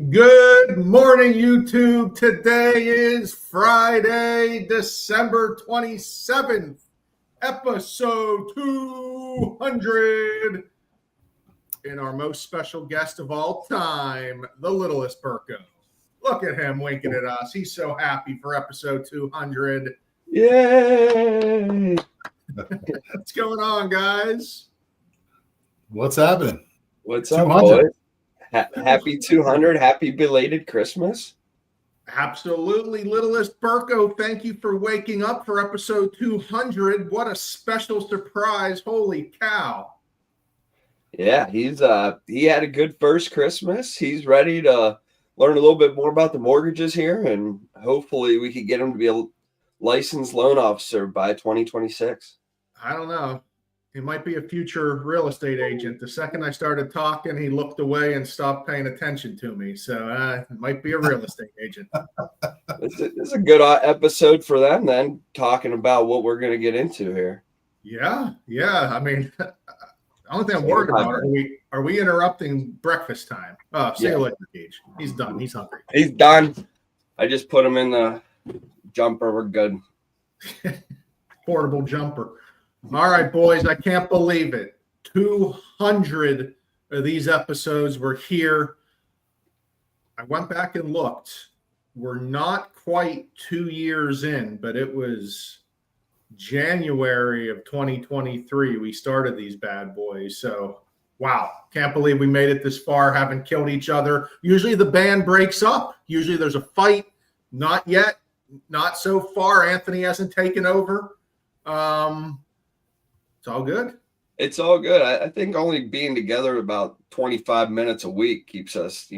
Good morning, YouTube. Today is Friday, December 27th, episode 200. And our most special guest of all time, the littlest Burko. Look at him winking at us. He's so happy for episode 200. Yay! What's going on, guys? What's happening? What's up, boys? Happy 200. Happy belated Christmas. Absolutely. Littlest Burko, thank you for waking up for episode 200. What a special surprise. Holy cow. Yeah, he had a good first Christmas. He's ready to learn a little bit more about the mortgages here, and hopefully we can get him to be a licensed loan officer by 2026. I don't know. He might be a future real estate agent. The second I started talking, he looked away and stopped paying attention to me. So it might be a real estate agent. This is a good episode for them then, talking about what we're going to get into here. Yeah. I mean, the only thing I'm worried about, are we interrupting breakfast time? Oh, see you later, Gage. He's done. He's hungry. He's done. I just put him in the jumper. We're good. Portable jumper. All right, boys, I can't believe it. 200 of these episodes were here. I went back and looked. We're not quite 2 years in, but it was January of 2023 we started these bad boys. So, wow, can't believe we made it this far, haven't killed each other. Usually the band breaks up. Usually there's a fight. Not yet. Not so far. Anthony hasn't taken over. It's all good. It's all good. I think only being together about 25 minutes a week keeps us,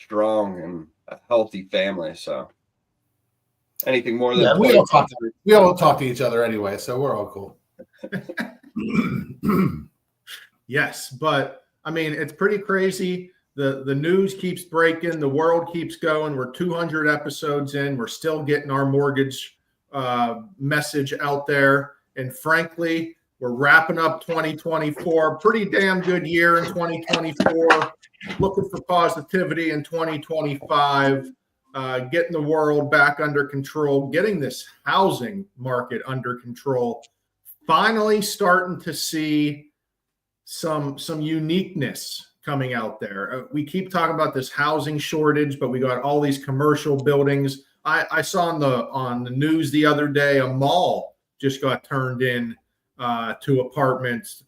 strong and a healthy family. So anything more than we all talk to each other anyway, so we're all cool. Yes, but I mean, it's pretty crazy. The news keeps breaking. The world keeps going. We're 200 episodes in. We're still getting our mortgage message out there. And frankly, we're wrapping up 2024. Pretty damn good year in 2024. Looking for positivity in 2025. Getting the world back under control. Getting this housing market under control. Finally starting to see some uniqueness coming out there. We keep talking about this housing shortage, but we got all these commercial buildings. I saw on the news the other day, a mall just got turned in to apartments.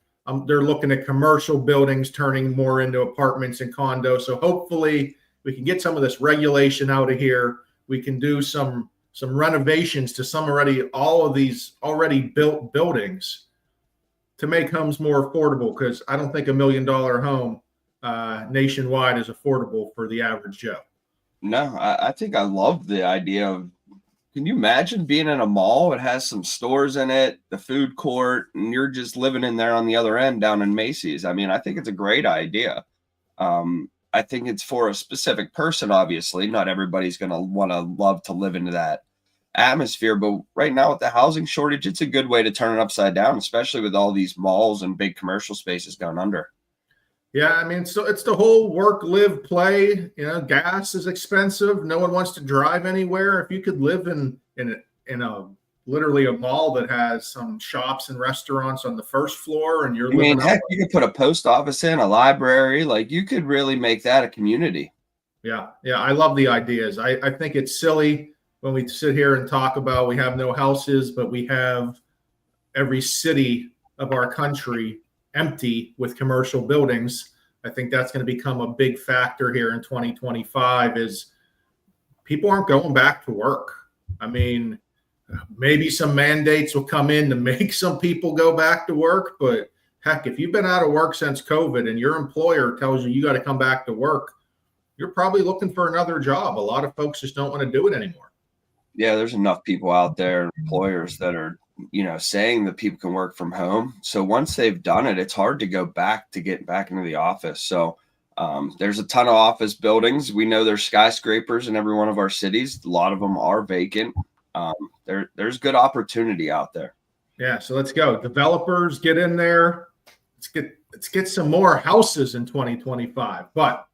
They're looking at commercial buildings turning more into apartments and condos. So hopefully we can get some of this regulation out of here. We can do some renovations to all of these already built buildings to make homes more affordable, because I don't think $1 million home nationwide is affordable for the average Joe. No, I think I love the idea of, can you imagine being in a mall? It has some stores in it, the food court, and you're just living in there on the other end down in Macy's. I mean, I think it's a great idea. I think it's for a specific person, obviously. Not everybody's going to love to live into that atmosphere. But right now with the housing shortage, it's a good way to turn it upside down, especially with all these malls and big commercial spaces going under. Yeah, I mean, so it's the whole work, live, play. Gas is expensive. No one wants to drive anywhere. If you could live in a literally a mall that has some shops and restaurants on the first floor, and you're living. Heck, you could put a post office in, a library. Like, you could really make that a community. Yeah, I love the ideas. I think it's silly when we sit here and talk about we have no houses, but we have every city of our country empty with commercial buildings. I think that's going to become a big factor here in 2025 is people aren't going back to work. I mean, maybe some mandates will come in to make some people go back to work, but heck, if you've been out of work since COVID and your employer tells you got to come back to work, you're probably looking for another job. A lot of folks just don't want to do it anymore. Yeah, there's enough people out there, employers that are saying that people can work from home. So once they've done it, it's hard to go back to get back into the office. So there's a ton of office buildings. We know there's skyscrapers in every one of our cities. A lot of them are vacant. There's good opportunity out there. Yeah, so let's go. Developers, get in there. let's get some more houses in 2025. But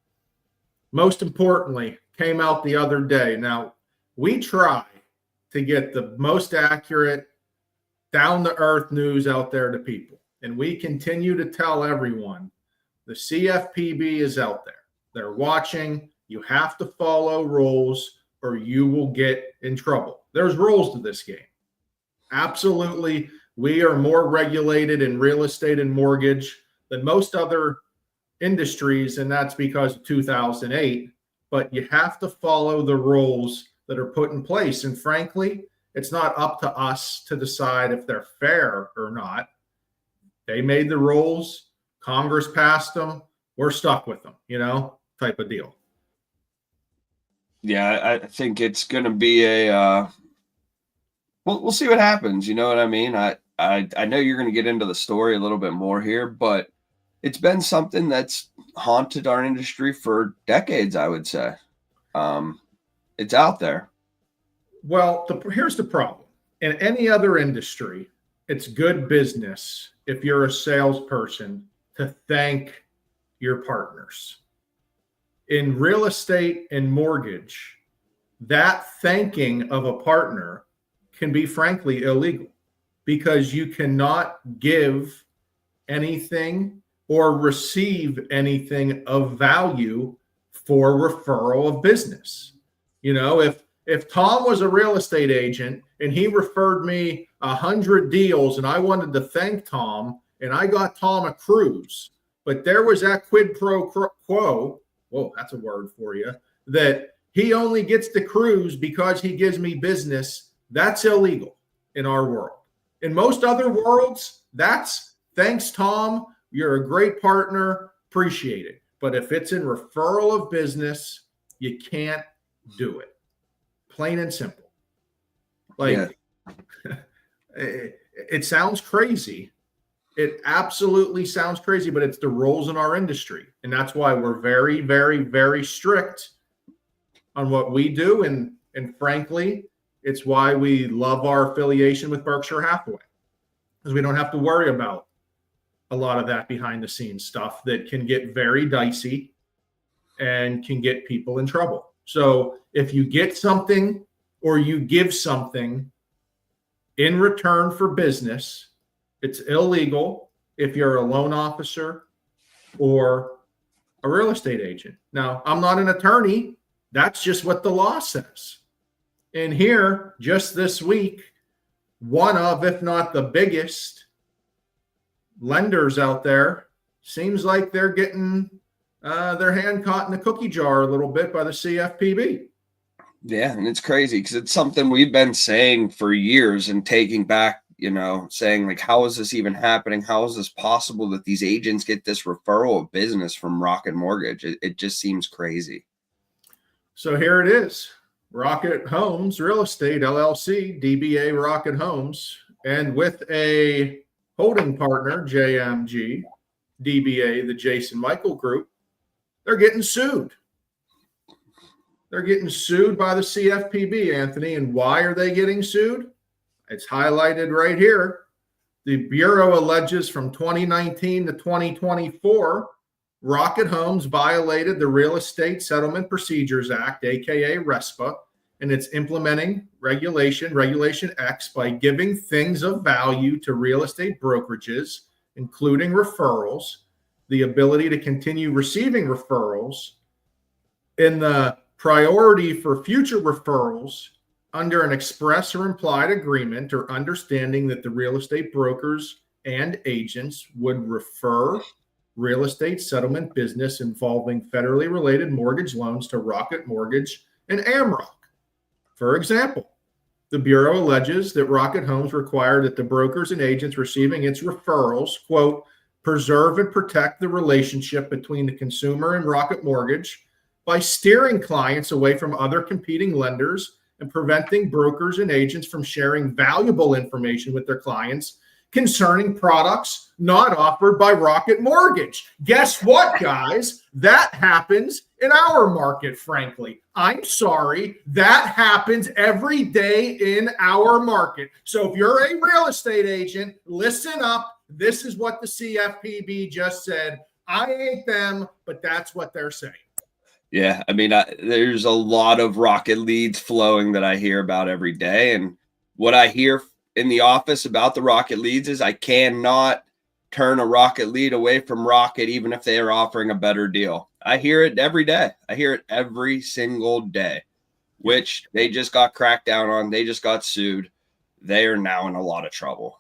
most importantly, came out the other day. Now, we try to get the most accurate, down-to-earth news out there to people. And we continue to tell everyone the CFPB is out there. They're watching. You have to follow rules or you will get in trouble. There's rules to this game. Absolutely. We are more regulated in real estate and mortgage than most other industries, and that's because of 2008. But you have to follow the rules that are put in place. And frankly, it's not up to us to decide if they're fair or not. They made the rules. Congress passed them. We're stuck with them, type of deal. Yeah, I think it's going to be a we'll see what happens. You know what I mean? I know you're going to get into the story a little bit more here, but it's been something that's haunted our industry for decades, I would say. It's out there. Well, here's the problem. In any other industry, it's good business if you're a salesperson to thank your partners. In real estate and mortgage, that thanking of a partner can be frankly illegal because you cannot give anything or receive anything of value for referral of business. If Tom was a real estate agent and he referred me 100 deals and I wanted to thank Tom and I got Tom a cruise, but there was that quid pro quo, whoa, that's a word for you, that he only gets the cruise because he gives me business, that's illegal in our world. In most other worlds, that's thanks, Tom. You're a great partner. Appreciate it. But if it's in referral of business, you can't do it. Plain and simple. It sounds crazy. It absolutely sounds crazy, but it's the rules in our industry. And that's why we're very, very, very strict on what we do. And frankly, it's why we love our affiliation with Berkshire Hathaway, because we don't have to worry about a lot of that behind the scenes stuff that can get very dicey and can get people in trouble. So if you get something or you give something in return for business, it's illegal if you're a loan officer or a real estate agent. Now, I'm not an attorney. That's just what the law says. And here, just this week, one of, if not the biggest lenders out there, seems like they're getting their hand caught in the cookie jar a little bit by the CFPB. Yeah, and it's crazy because it's something we've been saying for years and taking back, saying like, how is this even happening? How is this possible that these agents get this referral of business from Rocket Mortgage? It just seems crazy. So here it is. Rocket Homes Real Estate LLC, DBA Rocket Homes, and with a holding partner, JMG, DBA, the Jason Michael Group, they're getting sued. They're getting sued by the CFPB, Anthony. And why are they getting sued? It's highlighted right here. The Bureau alleges from 2019 to 2024, Rocket Homes violated the Real Estate Settlement Procedures Act, aka RESPA, and it's implementing Regulation X, by giving things of value to real estate brokerages, including referrals, the ability to continue receiving referrals, in the priority for future referrals under an express or implied agreement or understanding that the real estate brokers and agents would refer real estate settlement business involving federally related mortgage loans to Rocket Mortgage and Amrock. For example, the Bureau alleges that Rocket Homes required that the brokers and agents receiving its referrals, quote, preserve and protect the relationship between the consumer and Rocket Mortgage by steering clients away from other competing lenders and preventing brokers and agents from sharing valuable information with their clients concerning products not offered by Rocket Mortgage. Guess what, guys? That happens in our market, frankly. I'm sorry. That happens every day in our market. So if you're a real estate agent, listen up. this is what the CFPB just said. I ain't them, but that's what they're saying. Yeah, I mean, there's a lot of rocket leads flowing that I hear about every day. And what I hear in the office about the rocket leads is I cannot turn a rocket lead away from Rocket, even if they are offering a better deal. I hear it every day. I hear it every single day, which they just got cracked down on. They just got sued. They are now in a lot of trouble.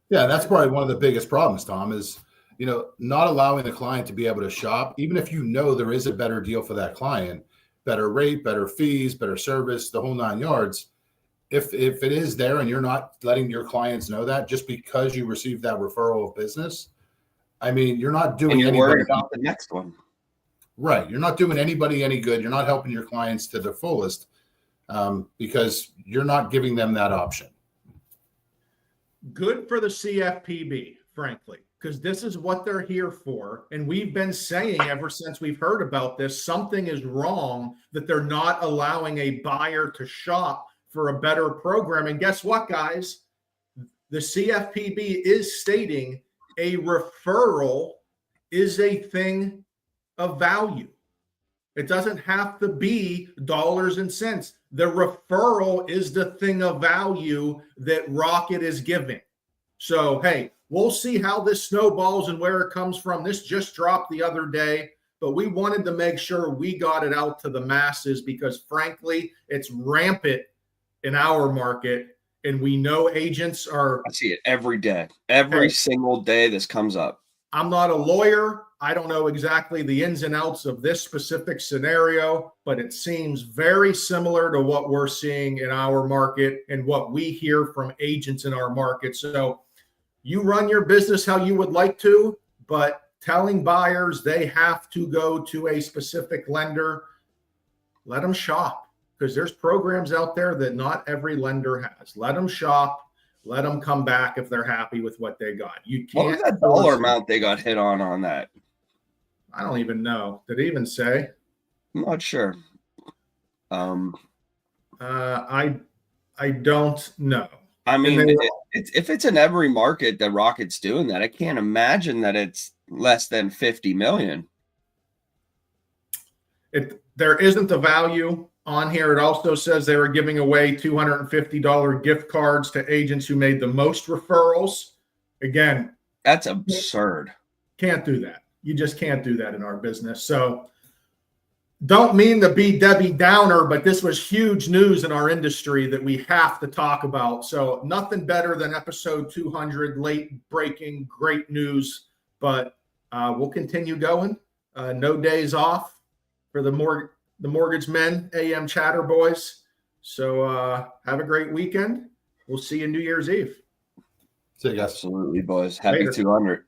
Yeah, that's probably one of the biggest problems, Tom, is, not allowing the client to be able to shop, even if there is a better deal for that client, better rate, better fees, better service, the whole 9 yards. If it is there and you're not letting your clients know that just because you received that referral of business, I mean, you're not doing you're anybody worried about the next one. Right. You're not doing anybody any good. You're not helping your clients to the fullest because you're not giving them that option. Good for the CFPB, frankly, because this is what they're here for. And we've been saying ever since we've heard about this, something is wrong that they're not allowing a buyer to shop for a better program. And guess what, guys? The CFPB is stating a referral is a thing of value. It doesn't have to be dollars and cents. The referral is the thing of value that Rocket is giving. So, hey, we'll see how this snowballs and where it comes from. This just dropped the other day, but we wanted to make sure we got it out to the masses because, frankly, it's rampant in our market. And we know agents are. I see it every day. Every single day this comes up. I'm not a lawyer. I don't know exactly the ins and outs of this specific scenario, but it seems very similar to what we're seeing in our market and what we hear from agents in our market. So you run your business how you would like to, but telling buyers they have to go to a specific lender, let them shop because there's programs out there that not every lender has. Let them shop. Let them come back if they're happy with what they got. You can't. What was that dollar amount they got hit on that? I don't even know. Did it even say? I'm not sure. I don't know. I mean, if it's in every market that Rocket's doing that, I can't imagine that it's less than 50 million. There isn't a value on here. It also says they were giving away $250 gift cards to agents who made the most referrals. Again, that's absurd. Can't do that. You just can't do that in our business. So don't mean to be Debbie Downer, but this was huge news in our industry that we have to talk about. So nothing better than episode 200, late breaking, great news. But we'll continue going. No days off for the Mortgage Men, Amchatter boys. So have a great weekend. We'll see you New Year's Eve. See you guys. Absolutely, boys. Happy Later. 200.